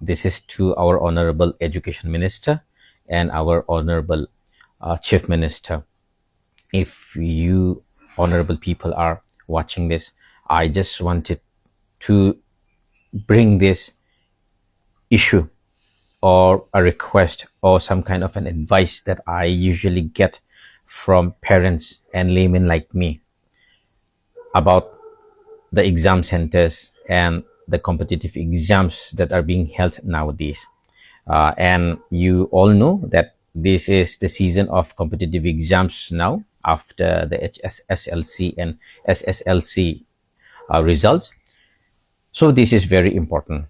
This is to our Honorable Education Minister and our Honorable Chief Minister. If you honorable people are watching this, I just wanted to bring this issue or a request or some kind of an advice that I usually get from parents and laymen like me about the exam centers and the competitive exams that are being held nowadays. And you all know that this is the season of competitive exams now after the HSSLC and SSLC results. So this is very important.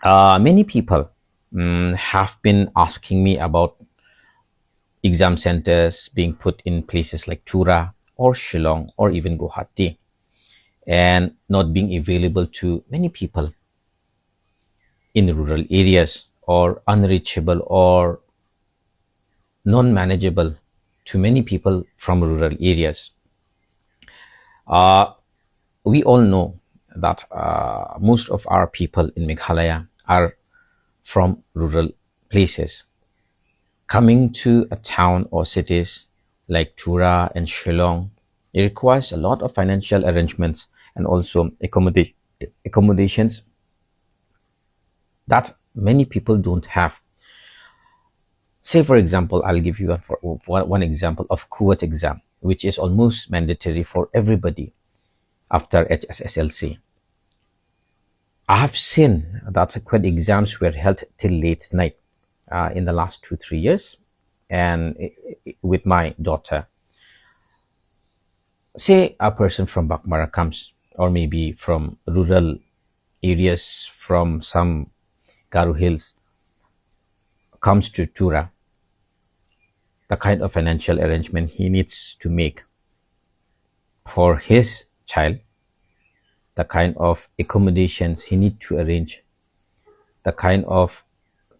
Many people have been asking me about exam centers being put in places like Tura or Shillong or even Guwahati and not being available to many people in rural areas or unreachable or non-manageable to many people from rural areas. We all know that most of our people in Meghalaya are from rural places. Coming to a town or cities like Tura and Shillong, it requires a lot of financial arrangements and also accommodations that many people don't have. Say, for example, I'll give you one example of Kuwait exam, which is almost mandatory for everybody after HSSLC. I have seen that Kuwait exams were held till late night in the last 2-3 years, and with my daughter. Say a person from Bakmara comes, or maybe from rural areas, from some Garu Hills, comes to Tura, the kind of financial arrangement he needs to make for his child, the kind of accommodations he needs to arrange, the kind of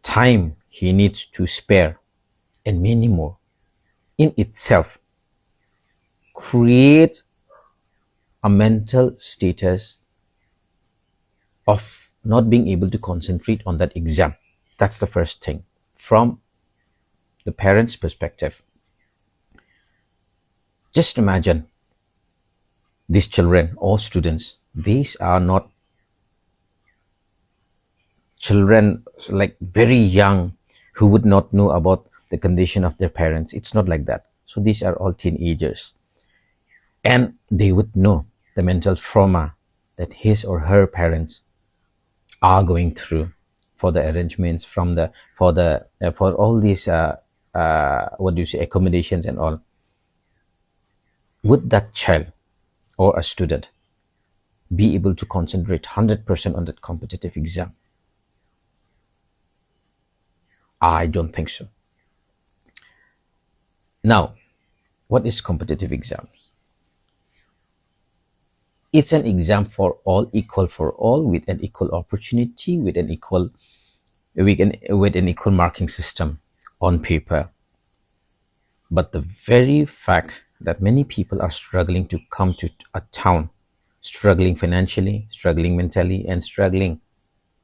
time he needs to spare, and many more, in itself creates a mental status of not being able to concentrate on that exam. That's the first thing from the parents' perspective. Just imagine these children or students, these are not children like very young who would not know about the condition of their parents. It's not like that. So these are all teenagers, and they would know the mental trauma that his or her parents are going through for the arrangements from the for all these what do you say, accommodations and all. Would that child or a student be able to concentrate 100% on that competitive exam? I don't think so. Now, what is competitive exam? It's an exam for all, equal for all, with an equal opportunity, with an equal marking system on paper. But the very fact that many people are struggling to come to a town, struggling financially, struggling mentally, and struggling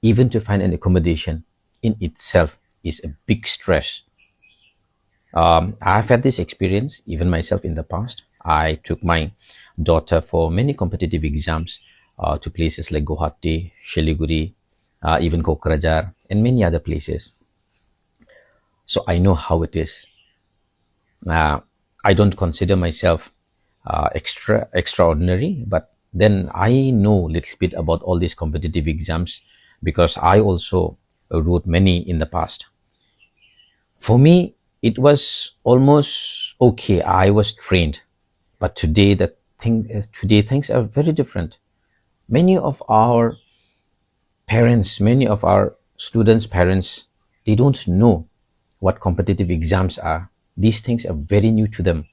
even to find an accommodation in itself is a big stress. I've had this experience even myself in the past. I took my daughter for many competitive exams to places like Guwahati, Siliguri, even Kokrajhar, and many other places. So I know how it is. I don't consider myself extraordinary, but then I know a little bit about all these competitive exams because I also wrote many in the past. For me, it was almost okay. I was trained, but today today things are very different. Many of our parents, many of our students' parents, they don't know what competitive exams are. These things are very new to them.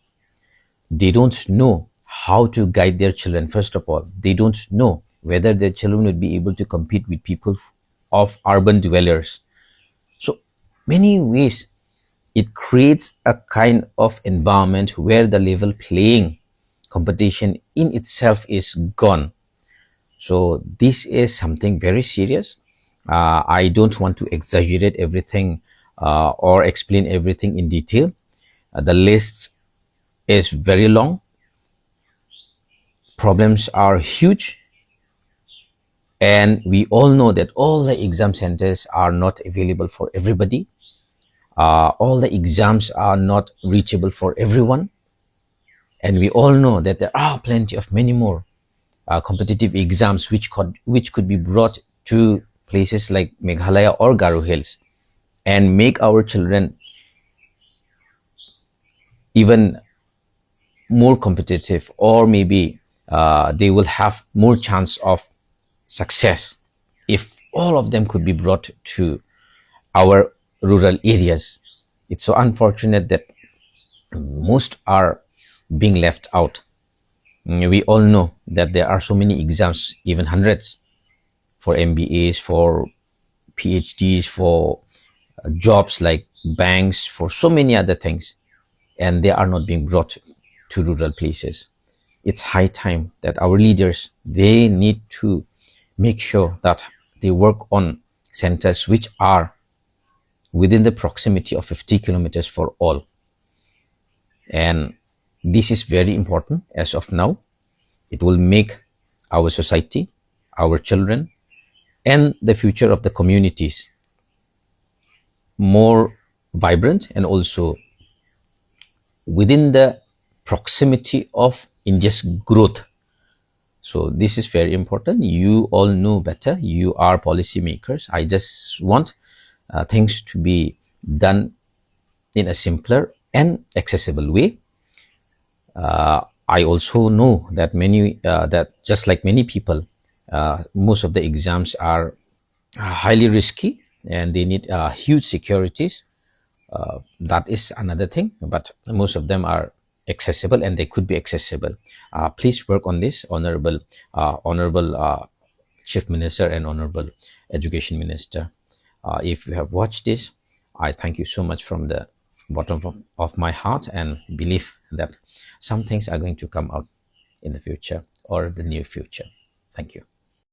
They don't know how to guide their children. First of all, they don't know whether their children would be able to compete with people of urban dwellers. So many ways it creates a kind of environment where the level playing competition in itself is gone. So this is something very serious. I don't want to exaggerate everything or explain everything in detail. The list is very long. Problems are huge, and we all know that all the exam centers are not available for everybody. All the exams are not reachable for everyone, and we all know that there are plenty of many more competitive exams which could be brought to places like Meghalaya or Garo Hills and make our children even more competitive, or maybe they will have more chance of success if all of them could be brought to our rural areas. It's so unfortunate that most are being left out. We all know that there are so many exams, even hundreds, for MBAs, for PhDs, for jobs like banks, for so many other things, and they are not being brought to rural places. It's high time that our leaders, they need to make sure that they work on centers which are within the proximity of 50 kilometers for all. And this is very important as of now. It will make our society, our children, and the future of the communities more vibrant, and also within the proximity of India's growth. So this is very important. You all know better. You are policymakers. I just want things to be done in a simpler and accessible way. I also know that that just like many people, most of the exams are highly risky and they need huge securities. That is another thing, but most of them are accessible and they could be accessible. Please work on this, honorable Chief Minister and Honorable Education Minister. If you have watched this, I thank you so much from the bottom of my heart, and believe that some things are going to come out in the future or the near future. Thank you.